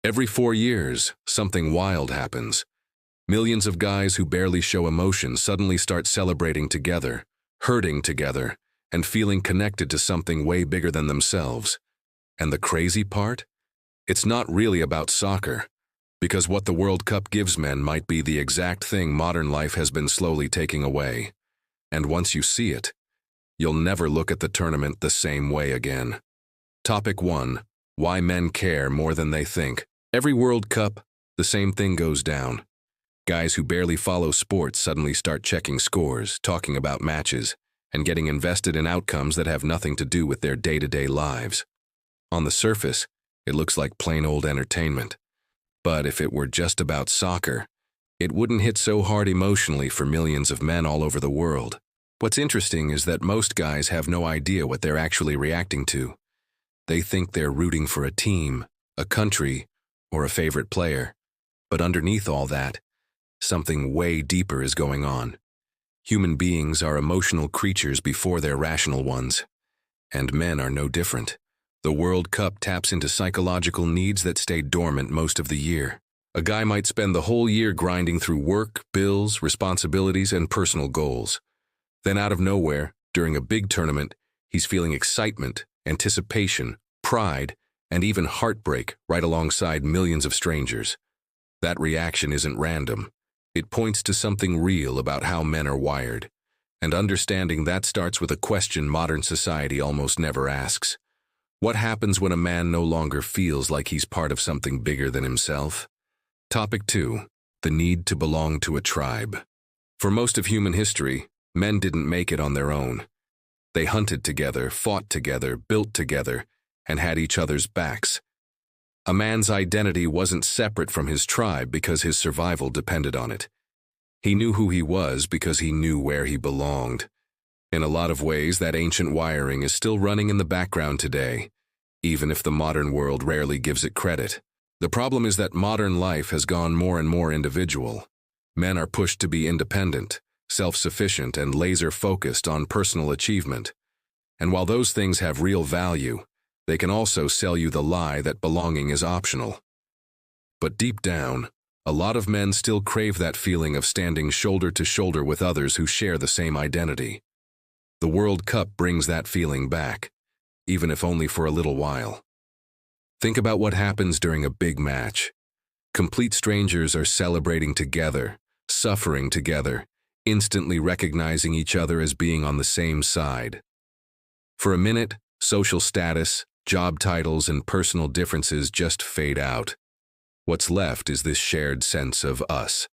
Every 4 years, something wild happens. Millions of guys who barely show emotion suddenly start celebrating together, hurting together, and feeling connected to something way bigger than themselves. And the crazy part? It's not really about soccer, because what the World Cup gives men might be the exact thing modern life has been slowly taking away. And once you see it, you'll never look at the tournament the same way again. Topic 1. Why men care more than they think. Every World Cup, the same thing goes down. Guys who barely follow sports suddenly start checking scores, talking about matches, and getting invested in outcomes that have nothing to do with their day-to-day lives. On the surface, it looks like plain old entertainment. But if it were just about soccer, it wouldn't hit so hard emotionally for millions of men all over the world. What's interesting is that most guys have no idea what they're actually reacting to. They think they're rooting for a team, a country, or a favorite player. But underneath all that, something way deeper is going on. Human beings are emotional creatures before they're rational ones. And men are no different. The World Cup taps into psychological needs that stay dormant most of the year. A guy might spend the whole year grinding through work, bills, responsibilities, and personal goals. Then out of nowhere, during a big tournament, he's feeling excitement, anticipation, pride, and even heartbreak right alongside millions of strangers. That reaction isn't random. It points to something real about how men are wired. And understanding that starts with a question modern society almost never asks. What happens when a man no longer feels like he's part of something bigger than himself? Topic 2. The need to belong to a tribe. For most of human history, men didn't make it on their own. They hunted together, fought together, built together, and had each other's backs. A man's identity wasn't separate from his tribe because his survival depended on it. He knew who he was because he knew where he belonged. In a lot of ways, that ancient wiring is still running in the background today, even if the modern world rarely gives it credit. The problem is that modern life has gone more and more individual. Men are pushed to be independent, self-sufficient, and laser-focused on personal achievement. And while those things have real value, they can also sell you the lie that belonging is optional. But deep down, a lot of men still crave that feeling of standing shoulder to shoulder with others who share the same identity. The World Cup brings that feeling back, even if only for a little while. Think about what happens during a big match. Complete strangers are celebrating together, suffering together, instantly recognizing each other as being on the same side. For a minute, social status, job titles, and personal differences just fade out. What's left is this shared sense of us.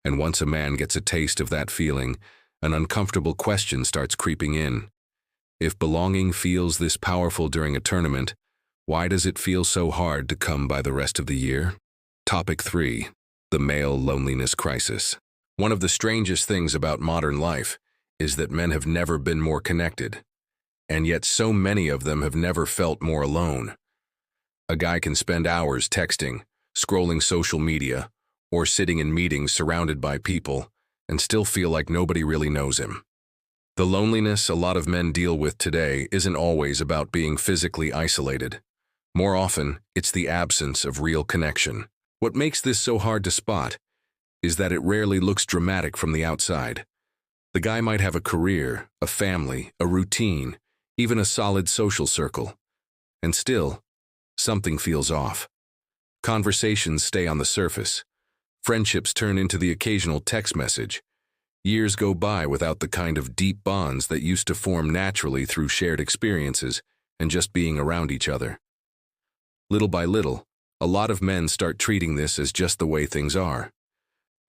And once a man gets a taste of that feeling, an uncomfortable question starts creeping in. If belonging feels this powerful during a tournament, why does it feel so hard to come by the rest of the year? Topic 3. The male loneliness crisis. One of the strangest things about modern life is that men have never been more connected, and yet so many of them have never felt more alone. A guy can spend hours texting, scrolling social media, or sitting in meetings surrounded by people, and still feel like nobody really knows him. The loneliness a lot of men deal with today isn't always about being physically isolated. More often, it's the absence of real connection. What makes this so hard to spot is that it rarely looks dramatic from the outside. The guy might have a career, a family, a routine, even a solid social circle. And still, something feels off. Conversations stay on the surface. Friendships turn into the occasional text message. Years go by without the kind of deep bonds that used to form naturally through shared experiences and just being around each other. Little by little, a lot of men start treating this as just the way things are.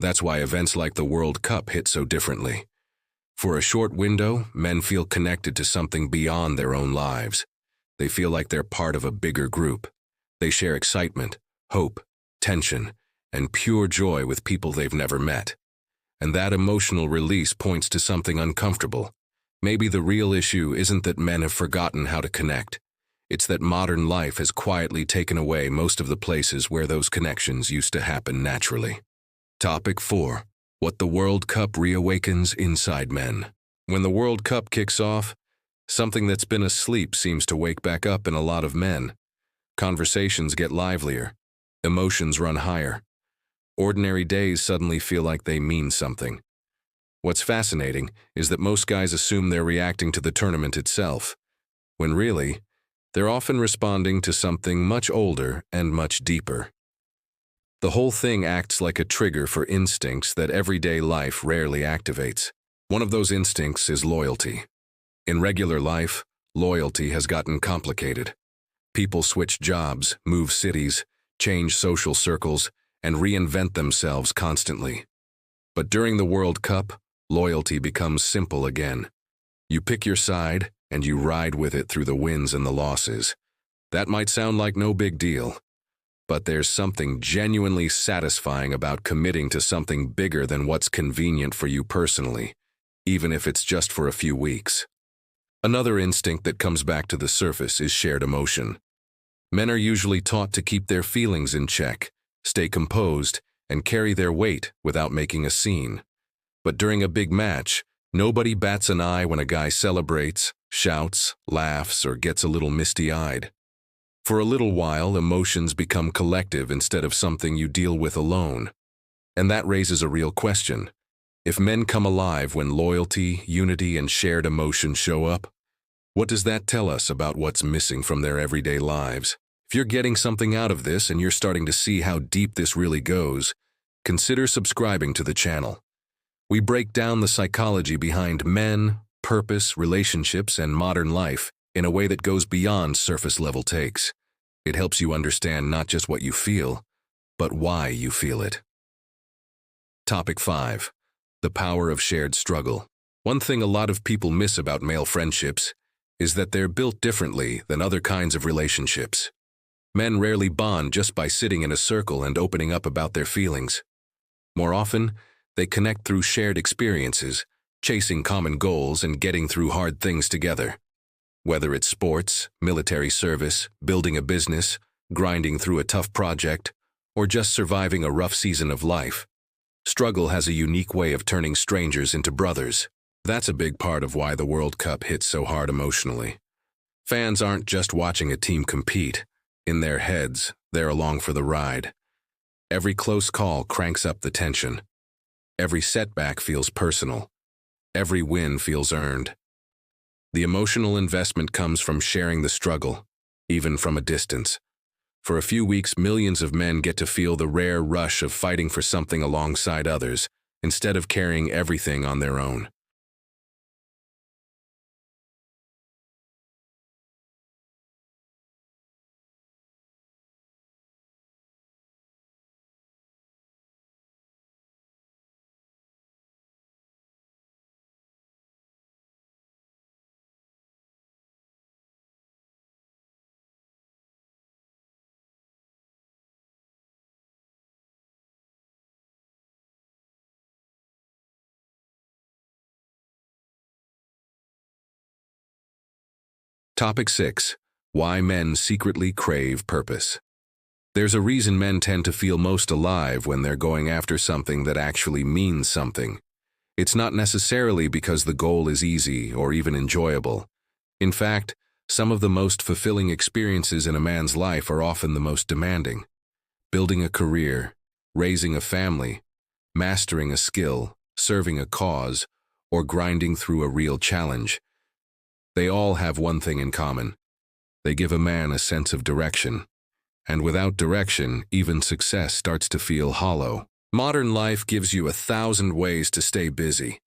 That's why events like the World Cup hit so differently. For a short window, men feel connected to something beyond their own lives. They feel like they're part of a bigger group. They share excitement, hope, tension, and pure joy with people they've never met. And that emotional release points to something uncomfortable. Maybe the real issue isn't that men have forgotten how to connect. It's that modern life has quietly taken away most of the places where those connections used to happen naturally. Topic 4. What the World Cup reawakens inside men. When the World Cup kicks off, something that's been asleep seems to wake back up in a lot of men. Conversations get livelier. Emotions run higher. Ordinary days suddenly feel like they mean something. What's fascinating is that most guys assume they're reacting to the tournament itself, when really, they're often responding to something much older and much deeper. The whole thing acts like a trigger for instincts that everyday life rarely activates. One of those instincts is loyalty. In regular life, loyalty has gotten complicated. People switch jobs, move cities, change social circles, and reinvent themselves constantly. But during the World Cup, loyalty becomes simple again. You pick your side, and you ride with it through the wins and the losses. That might sound like no big deal, but there's something genuinely satisfying about committing to something bigger than what's convenient for you personally, even if it's just for a few weeks. Another instinct that comes back to the surface is shared emotion. Men are usually taught to keep their feelings in check, stay composed, and carry their weight without making a scene. But during a big match, nobody bats an eye when a guy celebrates, shouts, laughs, or gets a little misty-eyed. For a little while, emotions become collective instead of something you deal with alone. And that raises a real question. If men come alive when loyalty, unity, and shared emotion show up, what does that tell us about what's missing from their everyday lives? If you're getting something out of this and you're starting to see how deep this really goes, consider subscribing to the channel. We break down the psychology behind men, purpose, relationships, and modern life in a way that goes beyond surface-level takes. It helps you understand not just what you feel, but why you feel it. Topic 5. The power of shared struggle. One thing a lot of people miss about male friendships is that they're built differently than other kinds of relationships. Men rarely bond just by sitting in a circle and opening up about their feelings. More often, they connect through shared experiences, chasing common goals and getting through hard things together. Whether it's sports, military service, building a business, grinding through a tough project, or just surviving a rough season of life, struggle has a unique way of turning strangers into brothers. That's a big part of why the World Cup hits so hard emotionally. Fans aren't just watching a team compete. In their heads, they're along for the ride. Every close call cranks up the tension. Every setback feels personal. Every win feels earned. The emotional investment comes from sharing the struggle, even from a distance. For a few weeks, millions of men get to feel the rare rush of fighting for something alongside others, instead of carrying everything on their own. Topic 6. Why men secretly crave purpose. There's a reason men tend to feel most alive when they're going after something that actually means something. It's not necessarily because the goal is easy or even enjoyable. In fact, some of the most fulfilling experiences in a man's life are often the most demanding. Building a career, raising a family, mastering a skill, serving a cause, or grinding through a real challenge. They all have one thing in common. They give a man a sense of direction. And without direction, even success starts to feel hollow. Modern life gives you 1,000 ways to stay busy,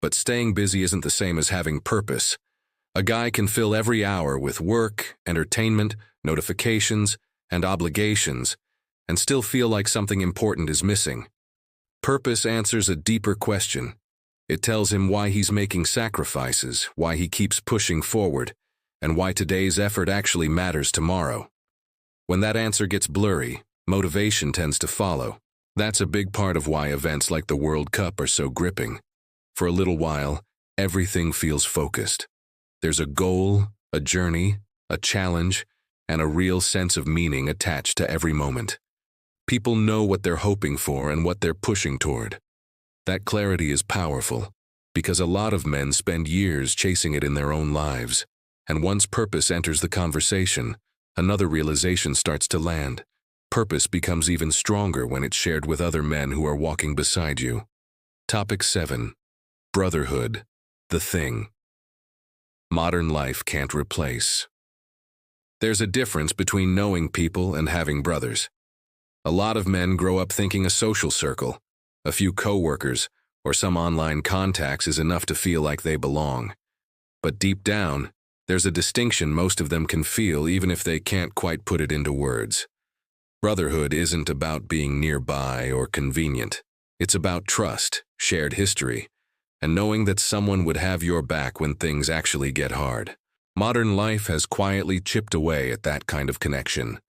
but staying busy isn't the same as having purpose. A guy can fill every hour with work, entertainment, notifications, and obligations, and still feel like something important is missing. Purpose answers a deeper question. It tells him why he's making sacrifices, why he keeps pushing forward, and why today's effort actually matters tomorrow. When that answer gets blurry, motivation tends to follow. That's a big part of why events like the World Cup are so gripping. For a little while, everything feels focused. There's a goal, a journey, a challenge, and a real sense of meaning attached to every moment. People know what they're hoping for and what they're pushing toward. That clarity is powerful, because a lot of men spend years chasing it in their own lives, and once purpose enters the conversation, another realization starts to land. Purpose becomes even stronger when it's shared with other men who are walking beside you. Topic 7. Brotherhood, the thing modern life can't replace. There's a difference between knowing people and having brothers. A lot of men grow up thinking a social circle, a few coworkers, or some online contacts is enough to feel like they belong. But deep down, there's a distinction most of them can feel even if they can't quite put it into words. Brotherhood isn't about being nearby or convenient. It's about trust, shared history, and knowing that someone would have your back when things actually get hard. Modern life has quietly chipped away at that kind of connection.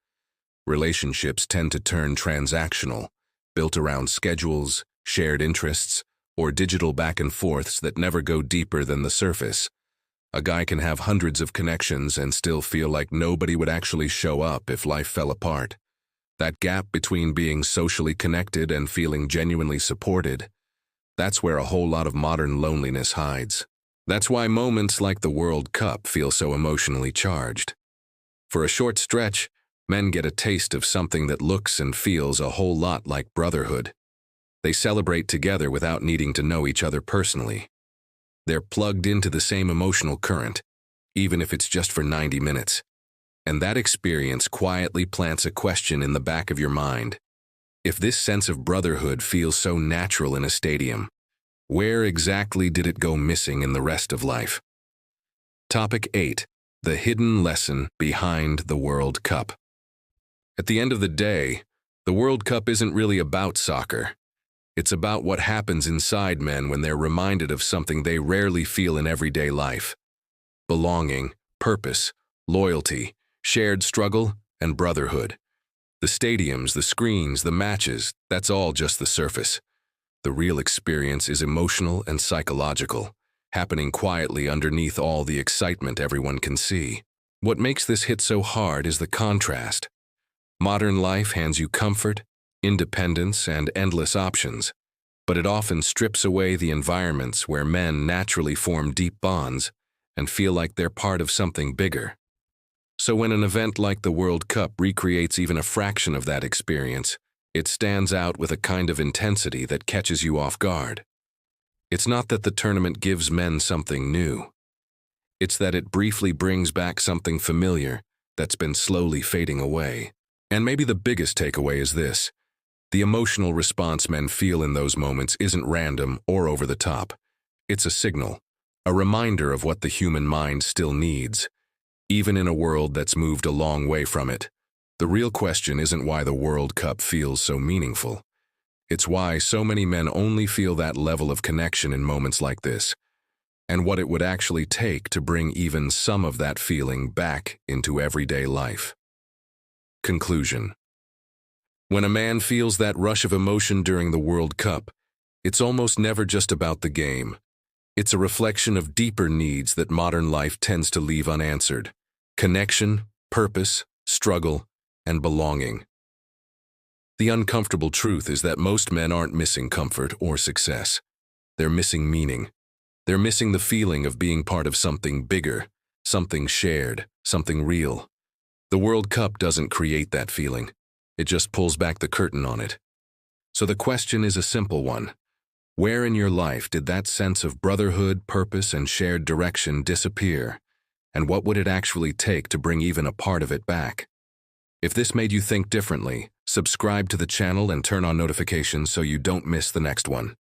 Relationships tend to turn transactional, built around schedules, shared interests, or digital back and forths that never go deeper than the surface. A guy can have hundreds of connections and still feel like nobody would actually show up if life fell apart. That gap between being socially connected and feeling genuinely supported, that's where a whole lot of modern loneliness hides. That's why moments like the World Cup feel so emotionally charged. For a short stretch, men get a taste of something that looks and feels a whole lot like brotherhood. They celebrate together without needing to know each other personally. They're plugged into the same emotional current, even if it's just for 90 minutes. And that experience quietly plants a question in the back of your mind. If this sense of brotherhood feels so natural in a stadium, where exactly did it go missing in the rest of life? Topic 8. The hidden lesson behind the World Cup. At the end of the day, the World Cup isn't really about soccer. It's about what happens inside men when they're reminded of something they rarely feel in everyday life. Belonging, purpose, loyalty, shared struggle, and brotherhood. The stadiums, the screens, the matches, that's all just the surface. The real experience is emotional and psychological, happening quietly underneath all the excitement everyone can see. What makes this hit so hard is the contrast. Modern life hands you comfort, independence, and endless options, but it often strips away the environments where men naturally form deep bonds and feel like they're part of something bigger. So when an event like the World Cup recreates even a fraction of that experience, it stands out with a kind of intensity that catches you off guard. It's not that the tournament gives men something new. It's that it briefly brings back something familiar that's been slowly fading away. And maybe the biggest takeaway is this. The emotional response men feel in those moments isn't random or over the top. It's a signal, a reminder of what the human mind still needs, even in a world that's moved a long way from it. The real question isn't why the World Cup feels so meaningful. It's why so many men only feel that level of connection in moments like this, and what it would actually take to bring even some of that feeling back into everyday life. Conclusion. When a man feels that rush of emotion during the World Cup, it's almost never just about the game. It's a reflection of deeper needs that modern life tends to leave unanswered. Connection, purpose, struggle, and belonging. The uncomfortable truth is that most men aren't missing comfort or success. They're missing meaning. They're missing the feeling of being part of something bigger, something shared, something real. The World Cup doesn't create that feeling. It just pulls back the curtain on it. So the question is a simple one. Where in your life did that sense of brotherhood, purpose, and shared direction disappear? And what would it actually take to bring even a part of it back? If this made you think differently, subscribe to the channel and turn on notifications so you don't miss the next one.